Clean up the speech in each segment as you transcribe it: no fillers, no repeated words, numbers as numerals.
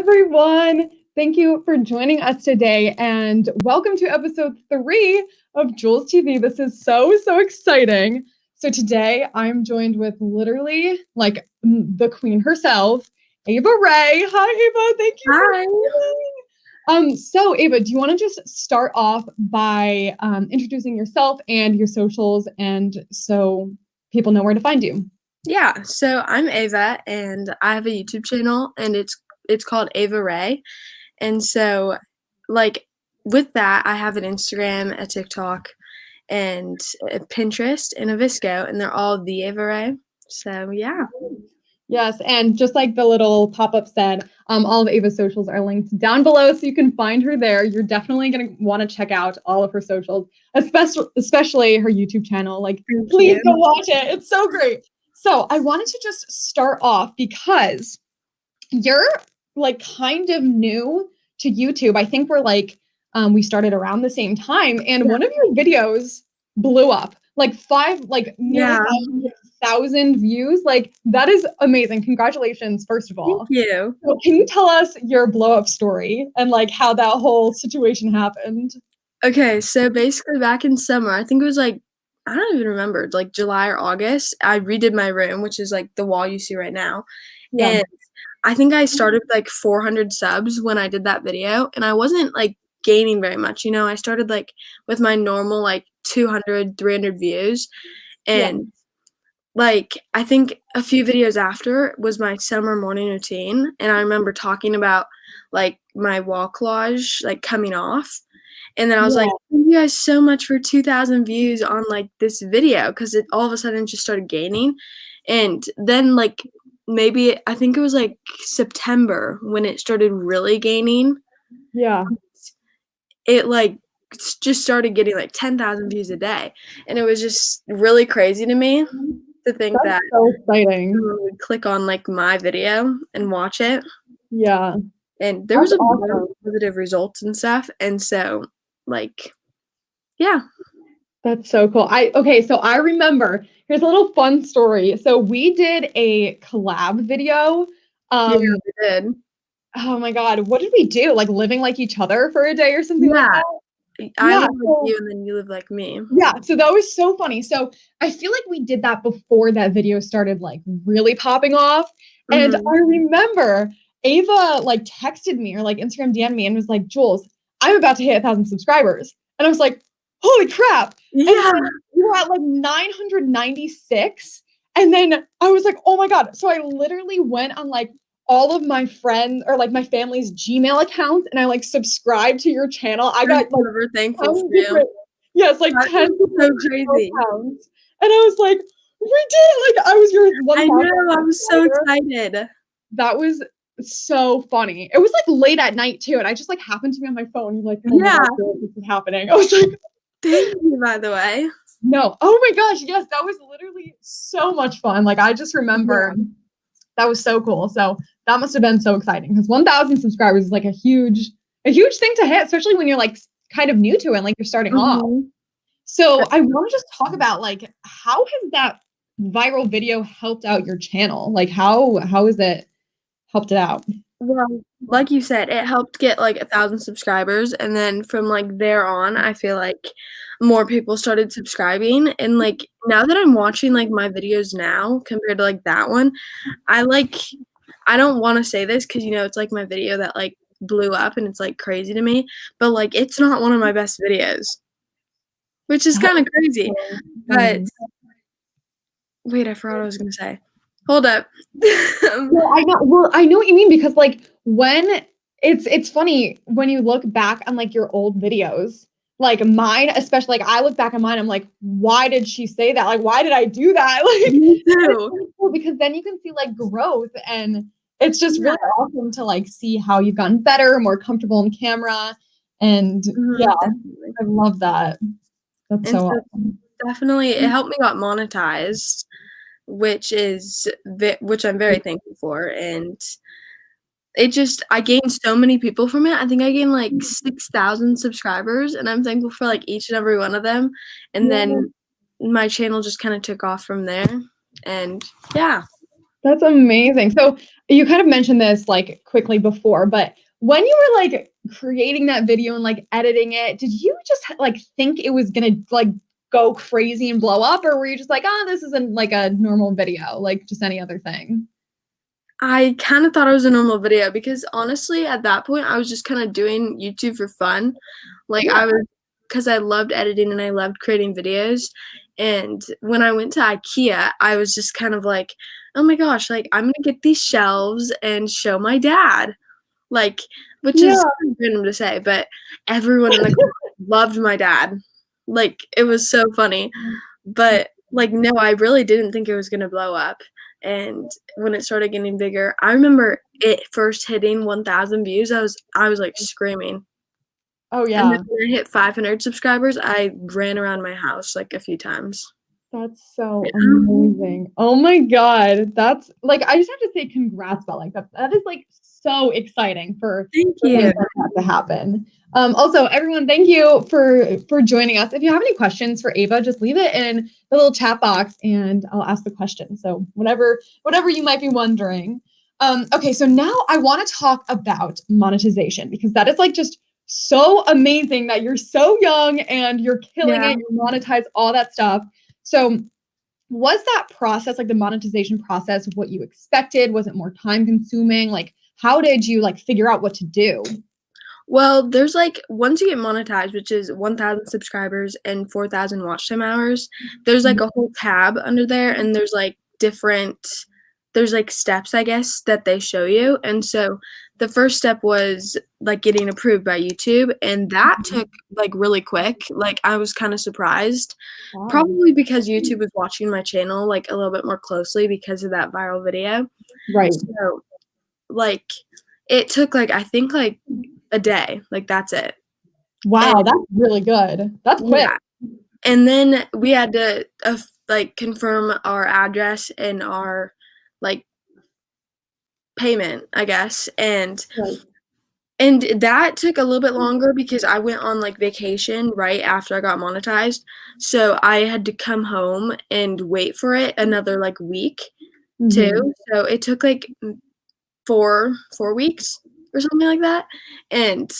everyone. Thank you for joining us today and welcome to episode 3 of Jules TV. This is so exciting. So today I'm joined with literally like the queen herself, Ava Rae. Hi, Ava. Thank you Hi. for joining. So Ava, do you want to just start off by introducing yourself and your socials and so people know where to find you? Yeah, so I'm Ava and I have a YouTube channel and it's called Ava Rae. And so like with that I have an Instagram, a TikTok, and a Pinterest and a Visco, and they're all the Ava Rae. So yeah. Yes, and just like the little pop-up said, all of Ava's socials are linked down below, so you can find her there. You're definitely gonna want to check out all of her socials, especially her YouTube channel. Like, please go watch it. It's so great. So I wanted to just start off because you're like kind of new to YouTube. I think we're like we started around the same time, and one of your videos blew up like nearly 500,000 views. Like that is amazing. Congratulations, first of all. Thank you. So can you tell us your blow up story and like how that whole situation happened? Okay, so basically back in summer, I think it was like, I don't even remember, like July or August, I redid my room, which is like the wall you see right now. Yeah. And I think I started with like 400 subs when I did that video, and I wasn't like gaining very much. You know, I started like with my normal like 200, 300 views. And like I think a few videos after was my summer morning routine, and I remember talking about like my wall collage like coming off. And then I was like, thank you guys so much for 2,000 views on like this video, because it all of a sudden just started gaining. And then like maybe I think it was like September when it started really gaining. Yeah. It like just started getting like 10,000 views a day, and it was just really crazy to me to think That's that so exciting. someone would click on like my video and watch it. Yeah. And there was a lot awesome. of positive results and stuff, and so like yeah. That's so cool. Okay, so I remember, here's a little fun story. So we did a collab video. Yeah, we did. Oh my God, what did we do? Like living like each other for a day or something like Yeah. that? I Yeah, live like you and then you live like me. yeah, so that was so funny. So I feel like we did that before that video started like really popping off. And Mhm. I remember Ava like texted me or like Instagram DM'd me and was like, Jules, I'm about to hit 1,000 subscribers. And I was like, holy crap. And Yeah. then we were at like 996. And then I was like, oh my God. So I literally went on like all of my friends or like my family's Gmail accounts and I like subscribed to your channel. I got like super thankful 10 for you. different, yes, like That 10 is so different crazy. accounts. And I was like, we did it. Like I was your one. I know, I was so excited. That was so funny. It was like late at night too, and I just like happened to be on my phone. Like, oh my God, this is happening. I was like, thank you, by the way. No, oh my gosh, yes, that was literally so much fun. Like I just remember that was so cool. So that must have been so exciting because 1,000 subscribers is like a huge thing to hit, especially when you're like kind of new to it, like you're starting off. So I want to just talk about like how has that viral video helped out your channel? Like how has it helped it out? Well, like you said, it helped get like 1,000 subscribers, and then from like there on, I feel like more people started subscribing. And like now that I'm watching like my videos now compared to like that one, I don't want to say this because you know it's like my video that like blew up and it's like crazy to me, but like it's not one of my best videos, which is kind of crazy. But wait, I forgot what I was gonna say. Hold up. Well, I know what you mean because like when it's funny when you look back on like your old videos, like mine, especially like I look back on mine, I'm like, why did she say that? Like, why did I do that? Like, Me it's too. really cool because then you can see like growth and it's just really awesome to like see how you've gotten better, more comfortable in camera. And yeah, definitely. I love that. That's so awesome. Definitely, it helped me got monetized, which I'm very thankful for, and I gained so many people from it. I think I gained like 6,000 subscribers, and I'm thankful for like each and every one of them. And then my channel just kind of took off from there, and yeah. That's amazing. So you kind of mentioned this like quickly before, but when you were like creating that video and like editing it, did you just like think it was gonna like go crazy and blow up, or were you just like, oh, this isn't like a normal video, like just any other thing? I kind of thought it was a normal video because honestly, at that point, I was just kind of doing YouTube for fun. Like Yeah. I was, because I loved editing and I loved creating videos. And when I went to IKEA, I was just kind of like, oh my gosh, like I'm gonna get these shelves and show my dad. Like, which is Yeah. kind of random to say, but everyone in the class loved my dad. Like, it was so funny. But like, no, I really didn't think it was gonna blow up. And when it started getting bigger, I remember it first hitting 1,000 views. I was like screaming. Oh And then yeah. when I hit 500 subscribers, I ran around my house like a few times. That's so Yeah. amazing. Oh my God. That's like, I just have to say congrats about like that. That is like so exciting Thank for things you. like that to happen. Also, everyone, thank you for joining us. If you have any questions for Ava, just leave it in the little chat box and I'll ask the question. So whatever you might be wondering. Okay, so now I want to talk about monetization because that is like just so amazing that you're so young and you're killing Yeah. it, you monetize all that stuff. So was that process, like the monetization process, what you expected? Was it more time consuming? Like, how did you like figure out what to do? Well, there's like once you get monetized, which is 1,000 subscribers and 4,000 watch time hours, there's like a whole tab under there, and there's like there's like steps, I guess, that they show you. And so the first step was like getting approved by YouTube, and that took like really quick. Like I was kind of surprised, Wow. probably because YouTube was watching my channel like a little bit more closely because of that viral video. Right. So like it took like I think like a day, like that's it. And Wow, that's really good. That's quick. yeah, and then we had to like confirm our address and our like payment, I guess, Right. and that took a little bit longer because I went on like vacation right after I got monetized, so I had to come home and wait for it another like week Mhm. too. So it took like 4 weeks or something like that, and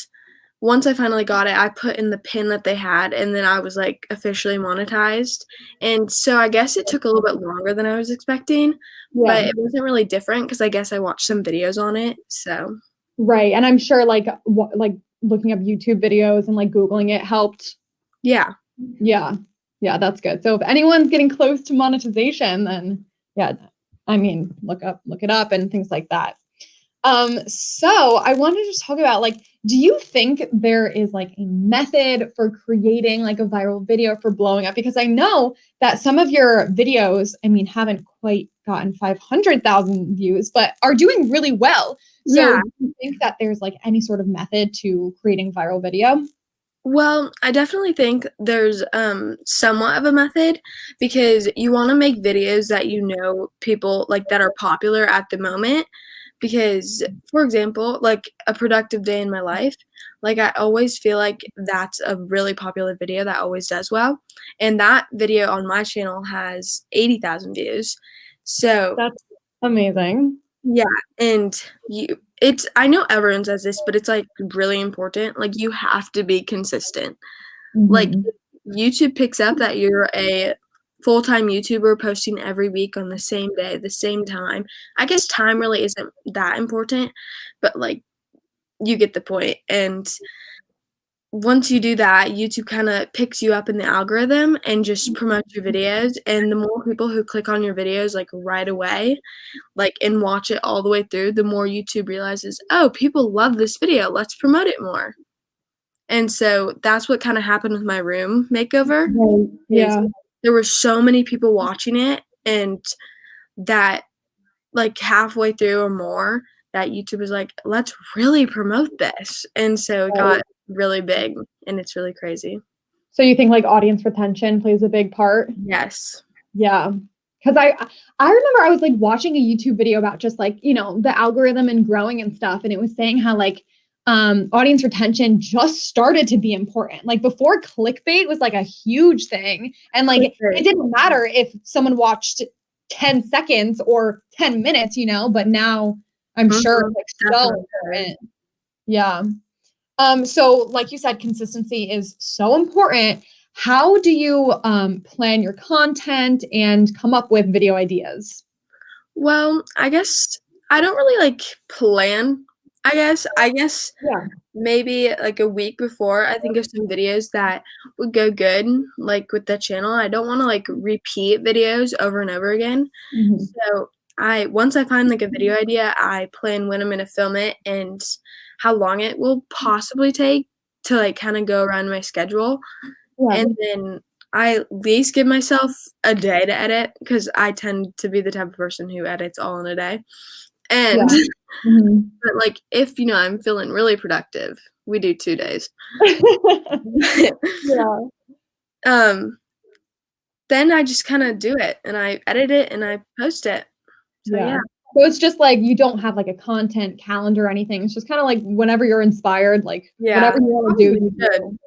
once I finally got it, I put in the pin that they had, and then I was, like, officially monetized, and so I guess it took a little bit longer than I was expecting, Yeah. but it wasn't really different because I guess I watched some videos on it, so Right. And I'm sure like like looking up YouTube videos and like Googling it helped. yeah. Yeah. Yeah, that's good. So if anyone's getting close to monetization, then yeah, I mean, look it up and things like that. So I wanted to just talk about like, do you think there is like a method for creating like a viral video for blowing up? Because I know that some of your videos, I mean, haven't quite gotten 500,000 views, but are doing really well. So Yeah. do you think that there's like any sort of method to creating viral video? Well, I definitely think there's, somewhat of a method because you wanna make videos that you know people like, that are popular at the moment because, for example, like, a productive day in my life, like, I always feel like that's a really popular video that always does well, and that video on my channel has 80,000 views. So That's amazing. yeah, and you it's I know everyone says this, but it's, like, really important, like, you have to be consistent. Like, Mhm. if YouTube picks up that you're a full-time YouTuber posting every week on the same day, the same time, I guess time really isn't that important, but, like, you get the point, and once you do that, YouTube kinda picks you up in the algorithm and just promotes your videos, and the more people who click on your videos, like, right away, like, and watch it all the way through, the more YouTube realizes, "Oh, people love this video, let's promote it more." And so that's what kinda happened with my room makeover, Right. is Yeah. there were so many people watching it and that, like, halfway through or more, that YouTube was like, "Let's really promote this." And so it Right. got really big, and it's really crazy. So you think like audience retention plays a big part? Yes. Yeah. Because I remember I was like watching a YouTube video about just like, you know, the algorithm and growing and stuff. And it was saying how like audience retention just started to be important. Like before clickbait was like a huge thing. And like it Clickbait. didn't matter if someone watched 10 seconds or 10 minutes, you know, but now I'm sure it's like so important. Yeah. So like you said, consistency is so important. How do you plan your content and come up with video ideas? Well, I guess I don't really, like, plan, I guess Yeah. maybe, like, a week before, I think of some videos that would go good, like, with the channel. I don't wanna, like, repeat videos over and over again. Mhm. So, once I find, like, a video idea, I plan when I'm gonna film it and how long it will possibly take to, like, kinda go around my schedule, Yeah. and then I at least give myself a day to edit because I tend to be the type of person who edits all in a day, and Yeah. Mhm. but, like, if, I'm feeling really productive, we do 2 days. Yeah. Um, then I just kinda do it, and I edit it, and I post it. So, Yeah. yeah. So it's just like you don't have like a content calendar or anything. It's just kind of like whenever you're inspired, like Yeah, whatever you want to do, probably you should, do.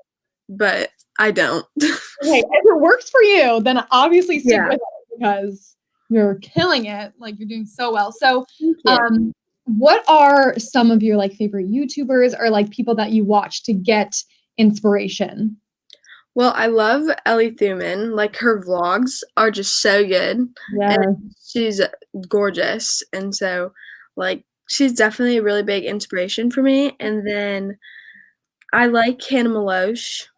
but I don't. Okay, if it works for you, then obviously stick Yeah. with it because you're killing it. Like you're doing so well. So, Thank you. what are some of your like favorite YouTubers or like people that you watch to get inspiration? Well, I love Ellie Thuman, like, her vlogs are just so good, and Yeah. she's gorgeous, and so, like, she's definitely a really big inspiration for me, and then I like Hannah Maloche,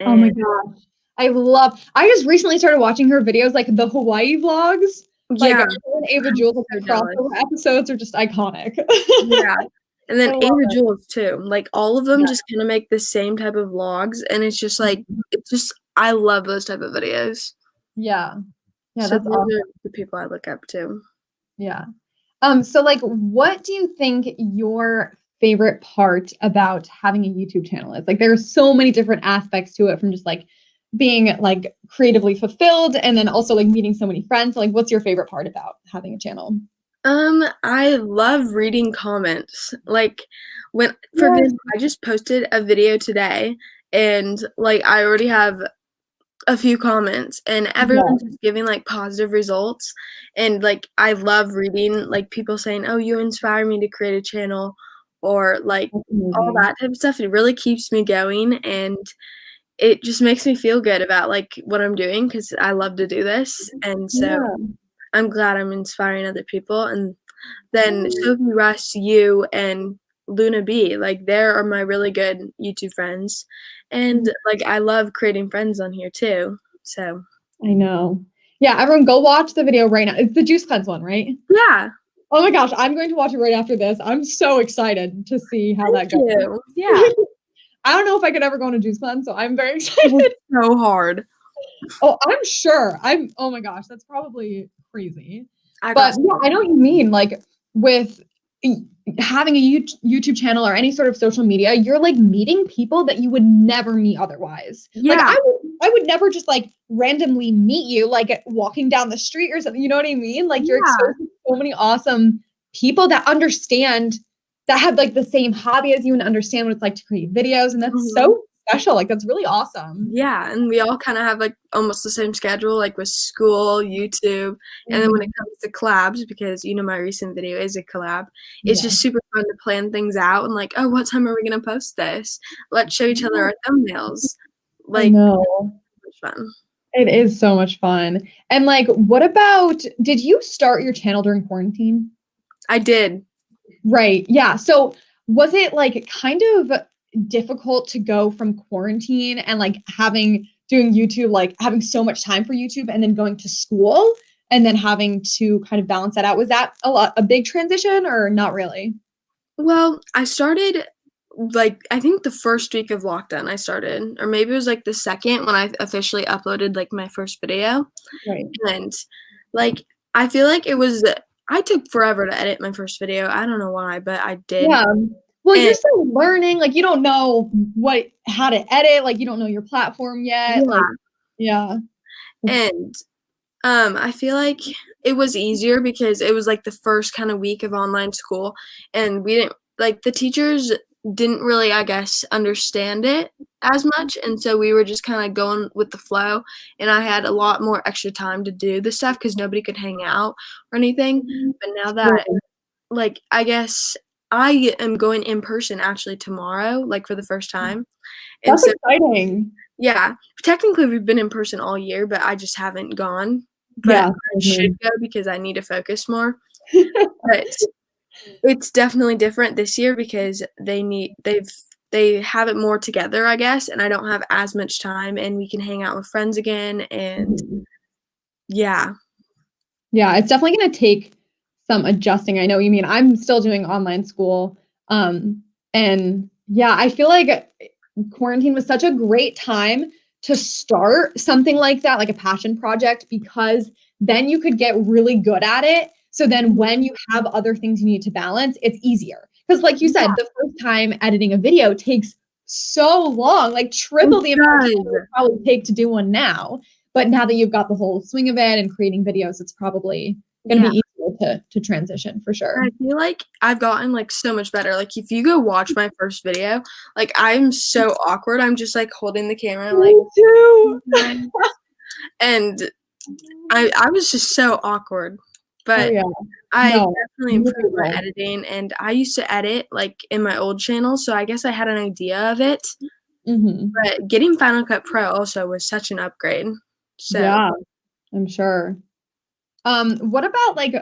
Oh my and gosh. I just recently started watching her videos, like the Hawaii vlogs. Like yeah, her and Ava I'm Jules, like so their jealous. crossover episodes are just iconic. Yeah, and I then love Ava it. Jules too, like, all of them Yeah. just kinda make the same type of vlogs, and it's just, like it's just I love those type of videos. Yeah. Yeah, So that's those awesome. are the people I look up to. Yeah. So like what do you think your favorite part about having a YouTube channel is? Like there are so many different aspects to it from just like being like creatively fulfilled and then also like meeting so many friends. So, like what's your favorite part about having a channel? I love reading comments. Like, for Yes. example, I just posted a video today, and, like, I already have a few comments, and everyone's Yeah. just giving, like, positive results, and, like, I love reading, like, people saying, "Oh, you inspire me to create a channel," or, like, That's all amazing. that type of stuff. It really keeps me going, and it just makes me feel good about, like, what I'm doing because I love to do this, and so Yeah. I'm glad I'm inspiring other people, and then Sophie Rush, you, and Luna B, like, there are my really good YouTube friends, and, like, I love creating friends on here too, so I know. Yeah, everyone go watch the video right now. It's the juice cleanse one, right? yeah, Oh my gosh, I'm going to watch it right after this. I'm so excited to see how thank that goes. you. Yeah, I don't know if I could ever go on a juice cleanse, so I'm very it was excited. so hard. Oh, I'm sure. Oh my gosh, that's probably crazy. I got But yeah, I know what you mean. Like with having a YouTube channel or any sort of social media, you're like meeting people that you would never meet otherwise. Like yeah, I would never just like randomly meet you like walking down the street or something. You know what I mean? Like you're yeah, exposed to so many awesome people that understand that have like the same hobby as you and understand what it's like to create videos. And that's mhm. so special. Like that's really awesome. Yeah, and we all kinda have, like, almost the same schedule, like, with school, YouTube, and then when it Mhm. comes to collabs, because, my recent video is a collab, it's Yeah. just super fun to plan things out and, like, "Oh, what time are we gonna post this? Let's show each other Yeah, our thumbnails." I Like, know. it's fun. It is so much fun. And like, what about did you start your channel during quarantine? I did. Right. Yeah. So was it like kind of difficult to go from quarantine and like doing YouTube, like having so much time for YouTube and then going to school and then having to kind of balance that out? Was that a big transition or not really? Well, I started, like, I think the first week of lockdown I started, or maybe it was, like, the second when I officially uploaded, like, my first video. Right. And, like, I feel like I took forever to edit my first video, I don't know why, but I did, Yeah. Well, you're and still learning, like you don't know how to edit, like you don't know your platform yet. Like, yeah, yeah. and, I feel like it was easier because it was, like, the first kinda week of online school, and we didn't like, the teachers didn't really, I guess, understand it as much, and so we were just kinda going with the flow, and I had a lot more extra time to do the stuff because nobody could hang out or anything, but now that, Sure. like, I guess I am going in person actually tomorrow, like, for the first time, and That's so exciting. yeah, technically, we've been in person all year, but I just haven't gone, but Yeah. I should go because I need to focus more, but it's definitely different this year because they have it more together, I guess, and I don't have as much time, and we can hang out with friends again, and Mhm. yeah. Yeah, it's definitely gonna take some adjusting. I know what you mean. I'm still doing online school. And yeah, I feel like quarantine was such a great time to start something like that, like a passion project, because then you could get really good at it. So then when you have other things you need to balance, it's easier. Because like you Yeah, said, the first time editing a video takes so long, like it triple the amount of time it would does. probably take to do one now. But now that you've got the whole swing of it and creating videos, it's probably gonna Yeah, be easier to transition for sure. I feel like I've gotten, like, so much better, like, if you go watch my first video, like, I'm so awkward, I'm just, like, holding the camera, I'm like, Me too. and I was just so awkward, Oh but yeah. I No, definitely you really improved my will. editing, and I used to edit, like, in my old channel, so I guess I had an idea of it, Mhm. but getting Final Cut Pro also was such an upgrade. So Yeah, I'm sure. What about like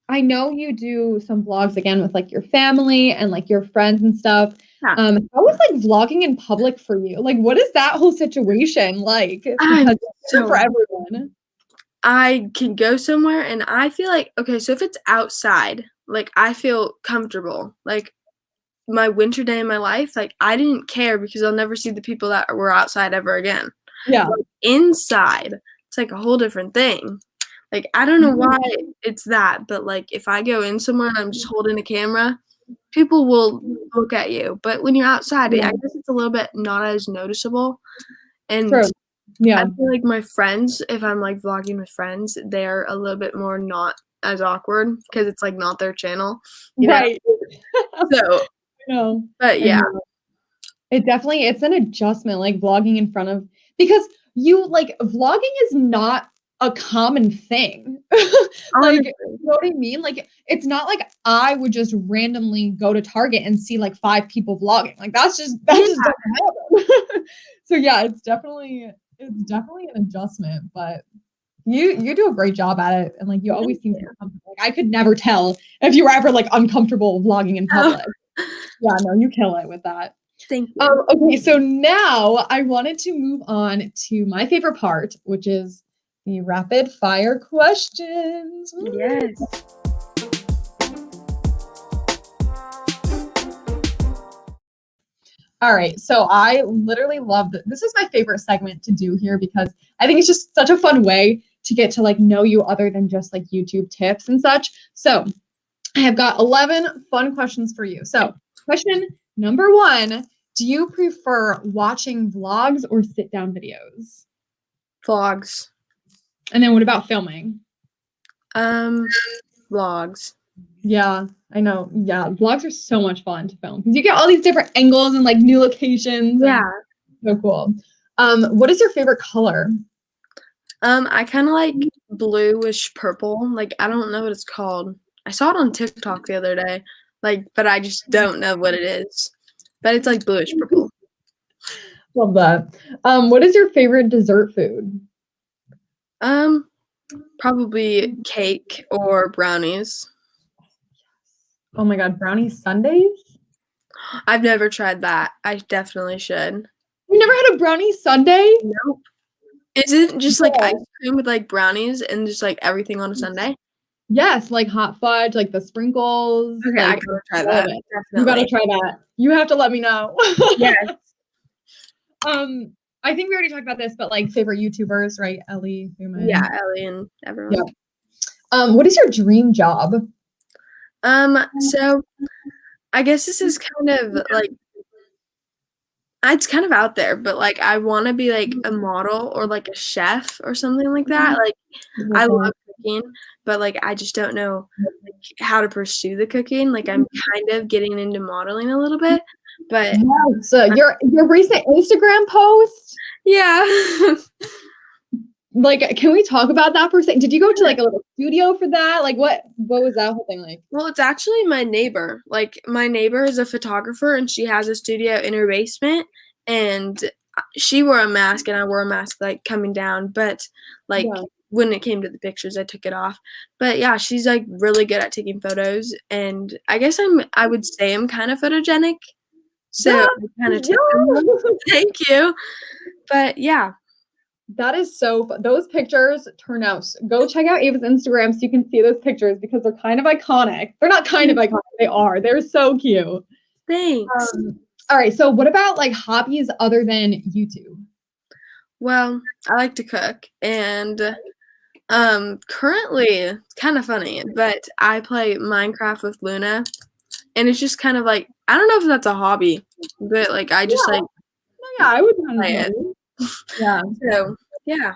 I know you do some vlogs again with like your family and like your friends and stuff. yeah, How is like vlogging in public for you? Like what is that whole situation like? I'm Because it's different for so everyone. I can go somewhere and I feel like okay, so if it's outside, like, I feel comfortable, like, my winter day in my life, like, I didn't care because I'll never see the people that were outside ever again. Yeah. Like, inside, it's, like, a whole different thing. Like, I don't know why it's that, but, like, if I go in somewhere and I'm just holding a camera, people will look at you, but when you're outside, I Yeah. guess it's a little bit not as noticeable, and True. I Yeah. feel like my friends, if I'm, like, vlogging with friends, they're a little bit more not as awkward because it's, like, not their channel, you know? Right. So I know. but I yeah. know. It's an adjustment, like, vlogging in front of because you like, vlogging is not a common thing. Like, you Honestly. know what I mean? Like, it's not like I would just randomly go to Target and see, like, 5 people vlogging, like, that Yeah, just doesn't happen. So, yeah, it's definitely an adjustment, but you do a great job at it, and, like, you thank always seem so you. comfortable. Like, I could never tell if you were ever, like, uncomfortable vlogging in Oh, public. Yeah, no, you kill it with that. thank you. Okay, so now I wanted to move on to my favorite part, which is the rapid fire questions. Woo! Yes. All right, so I literally love this. This is my favorite segment to do here because I think it's just such a fun way to get to like know you other than just like YouTube tips and such. So I have got 11 fun questions for you. So question number one, do you prefer watching vlogs or sit down videos? Vlogs. And then what about filming? Um, Vlogs. Yeah, I know. Yeah, vlogs are so much fun to film because you get all these different angles and like new locations Yeah. and so cool. What is your favorite color? I kinda like bluish purple, like, I don't know what it's called. I saw it on TikTok the other day, like, but I just don't know what it is. But it's like bluish purple. Love that. What is your favorite dessert food? Um, Probably cake or brownies. Oh my God, brownie sundaes? I've never tried that. I definitely should. You never had a brownie sundae? Nope. Is it just like ice No. cream with, like, brownies and just, like, everything on a sundae? Yes, like hot fudge, like the sprinkles, Okay, I like gotta try all of that, it. You gotta definitely. try that. You have to let me know. Yes. Um, I think we already talked about this, but like favorite YouTubers, right? Ellie, Yeah, Human. Ellie and Yeah. everyone. What is your dream job? So I guess this is kind of, like it's kind of out there, but, like, I wanna be, like, a model or, like, a chef or something like that, like, I Love love that. cooking, but like I just don't know like how to pursue the cooking. Like I'm kind of getting into modeling a little bit, but yes, your recent Instagram post. yeah. Like, can we talk about that for a second? Did you go to like a little studio for that? Like, what was that whole thing like? Well, it's actually my neighbor. Like, my neighbor is a photographer, and she has a studio in her basement, and she wore a mask, and I wore a mask, like, coming down, but, like, Yeah. when it came to the pictures, I took it off. But, yeah, she's, like, really good at taking photos, and I guess I would say I'm kind of photogenic, so Yeah. I kind of took them. Thank you. But, yeah. That is so fun. Those pictures turn out. Go check out Ava's Instagram so you can see those pictures because they're kind of iconic. They're not kind of iconic. They are. They're so cute. Thanks. All right. So what about like hobbies other than YouTube? Well, I like to cook, and currently it's kind of funny, but I play Minecraft with Luna, and it's just kind of like I don't know if that's a hobby, but like I just like Yeah, I would play it. Yeah. So yeah.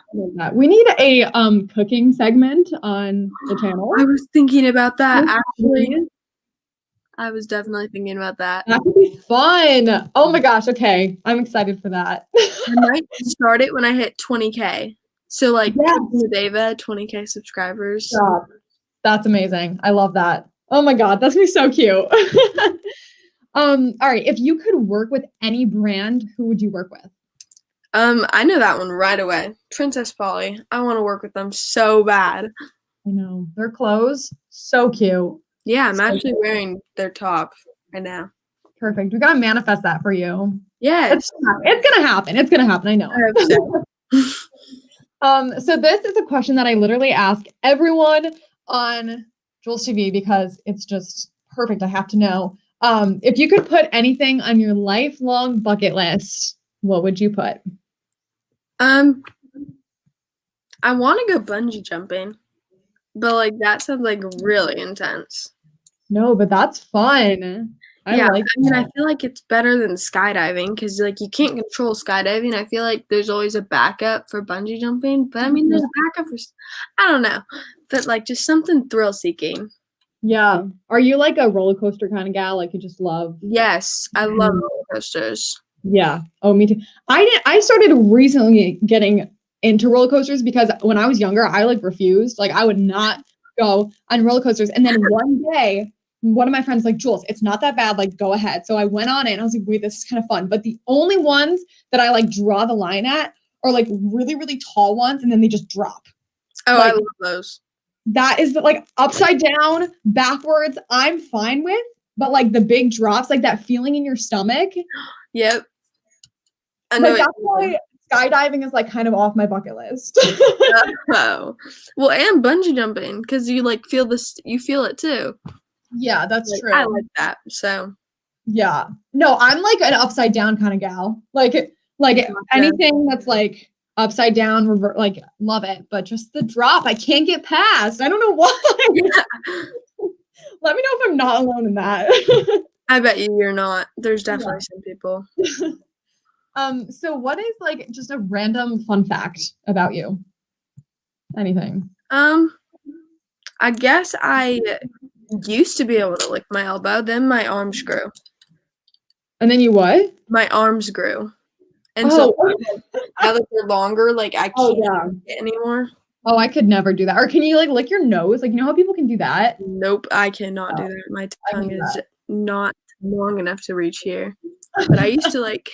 We need a cooking segment on the channel. I was thinking about that actually. I was definitely thinking about that. That could be fun. Oh my gosh. Okay. I'm excited for that. I might start it when I hit 20K. So like Cooking with Ava, 20K subscribers. Stop. That's amazing. I love that. Oh my God. That's gonna be so cute. All right. If you could work with any brand, who would you work with? I know that one right away. Princess Polly. I want to work with them so bad. I know. Their clothes, so cute. Yeah, I'm actually wearing their top right now. Perfect. We gotta manifest that for you. Yes. It's gonna happen. It's gonna happen. I know. So this is a question that I literally ask everyone on Jules TV because it's just perfect. I have to know. If you could put anything on your lifelong bucket list, what would you put? I want to go bungee jumping, but like that sounds like really intense. No, but that's fun. I mean, I feel like it's better than skydiving because like you can't control skydiving. I feel like there's always a backup for bungee jumping, but I mean, there's a backup for I don't know, but like just something thrill seeking. Yeah. Are you like a roller coaster kind of gal? Like you just love? Yes, I love roller coasters. Yeah. Oh, me too. I started recently getting into roller coasters because when I was younger, I like refused. Like I would not go on roller coasters. And then one day, one of my friends like, Jules, it's not that bad. Like go ahead. So I went on it and I was like, wait, this is kind of fun. But the only ones that I like draw the line at are like really, really tall ones. And then they just drop. Oh, like, I love those. That is like upside down, backwards. I'm fine with, but like the big drops, like that feeling in your stomach. Yep. I know. Like, that's why skydiving is like kind of off my bucket list. Oh, well, and bungee jumping because you like feel this, you feel it too. Yeah, that's like, true. I like that. So yeah, no, I'm like an upside down kind of gal. Like anything that's like upside down, revert, like love it. But just the drop, I can't get past. I don't know why. Yeah. Let me know if I'm not alone in that. I bet you're not. There's definitely some people. So what is like just a random fun fact about you? Anything? I guess I used to be able to lick my elbow, then my arms grew. And then you what? My arms grew. And so now that they're longer, like I can't get anymore. Oh, I could never do that. Or can you like lick your nose? Like, you know how people can do that? Nope, I cannot do that. My tongue is not long enough to reach here. But I used to like.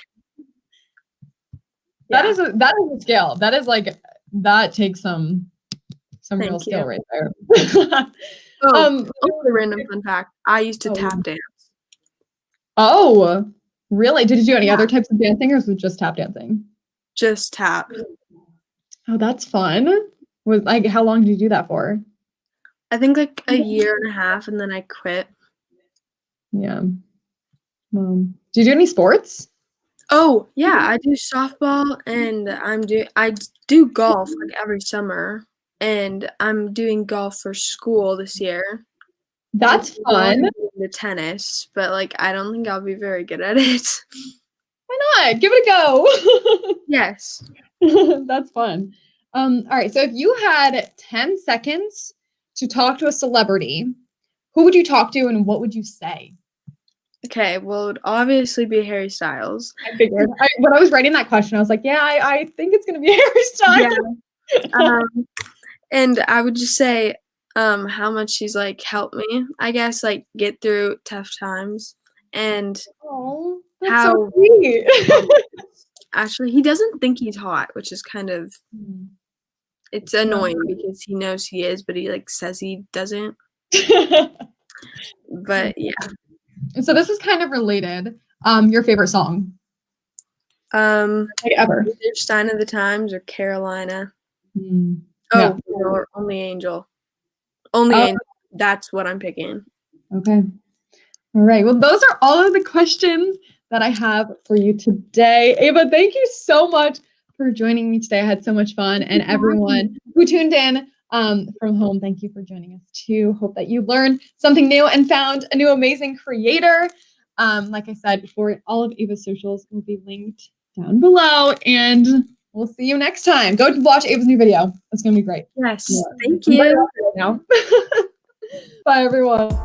That is a skill. That is like that takes some real skill right there. The random fun fact. I used to tap dance. Oh, really? Did you do any other types of dancing or was it just tap dancing? Just tap. Oh, that's fun. Was like how long did you do that for? I think like a year and a half and then I quit. Yeah. Do you do any sports? Oh, yeah, I do softball and I do golf like every summer and I'm doing golf for school this year. That's fun. The tennis, but like I don't think I'll be very good at it. Why not? Give it a go. Yes. That's fun. All right, so if you had 10 seconds to talk to a celebrity, who would you talk to and what would you say? Okay, well, it would obviously be Harry Styles. I figured. When I was writing that question, I was like, yeah, I think it's going to be Harry Styles. Yeah. And I would just say how much he's, like, helped me, I guess, like, get through tough times, and Oh, that's how so sweet. actually, he doesn't think he's hot, which is kind of it's annoying because he knows he is, but he, like, says he doesn't. But, yeah. So this is kind of related. Your favorite song? Like ever. Either Sign of the Times or Carolina. Yeah. Or Only Angel. Only Angel. That's what I'm picking. Okay. All right. Well, those are all of the questions that I have for you today. Ava, thank you so much for joining me today. I had so much fun. And everyone who tuned in from home, thank you for joining us too. Hope that you learned something new and found a new amazing creator. Like I said before, all of Ava's socials will be linked down below. And we'll see you next time. Go watch Ava's new video. It's going to be great. Yes. Thank you. Bye, everyone.